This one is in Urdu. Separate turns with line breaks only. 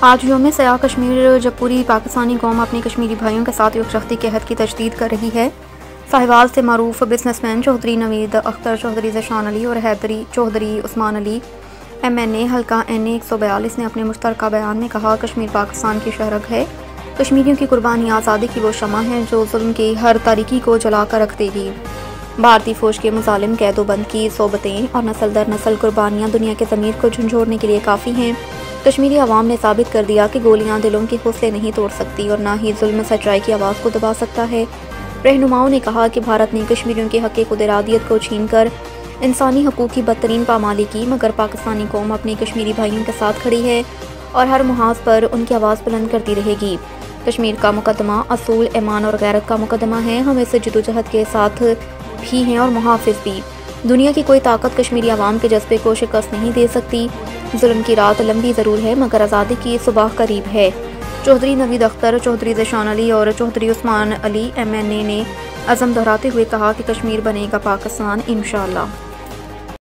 آج یوم سیاح کشمیر، جب پوری پاکستانی قوم اپنے کشمیری بھائیوں کے ساتھ یکجہتی کے عہد کی تجدید کر رہی ہے، ساہیوال سے معروف بزنس مین چوہدری نوید اختر چوہدری ذیشان علی اور حیدری چوہدری عثمان علی MNA حلقہ NA 142 نے اپنے مشترکہ بیان میں کہا، کشمیر پاکستان کی شہرگ ہے۔ کشمیریوں کی قربانی آزادی کی وہ شمع ہے جو ظلم کی ہر تاریکی کو جلا کر رکھ دے گی۔ بھارتی فوج کے مظالم، قید و بند کی صوبتیں اور نسل در نسل قربانیاں دنیا کے ضمیر کو جھنجھوڑنے کے لیے کافی ہیں۔ کشمیری عوام نے ثابت کر دیا کہ گولیاں دلوں کے حوصلے نہیں توڑ سکتی اور نہ ہی ظلم سچائی کی آواز کو دبا سکتا ہے۔ رہنماؤں نے کہا کہ بھارت نے کشمیریوں کے حق خود ارادیت کو چھین کر انسانی حقوق کی بدترین پامالی کی، مگر پاکستانی قوم اپنے کشمیری بھائیوں کے ساتھ کھڑی ہے اور ہر محاذ پر ان کی آواز بلند کرتی رہے گی۔ کشمیر کا مقدمہ اصول، ایمان اور غیرت کا مقدمہ ہے۔ ہم اس جدوجہد کے ساتھ بھی ہیں اور محافظ بھی۔ دنیا کی کوئی طاقت کشمیری عوام کے جذبے کو شکست نہیں دے سکتی۔ ظلم کی رات لمبی ضرور ہے مگر آزادی کی صبح قریب ہے۔ چوہدری نوید اختر چوہدری ذیشان علی اور چوہدری عثمان علی MNA نے عزم دہراتے ہوئے کہا کہ کشمیر بنے گا پاکستان انشاءاللہ۔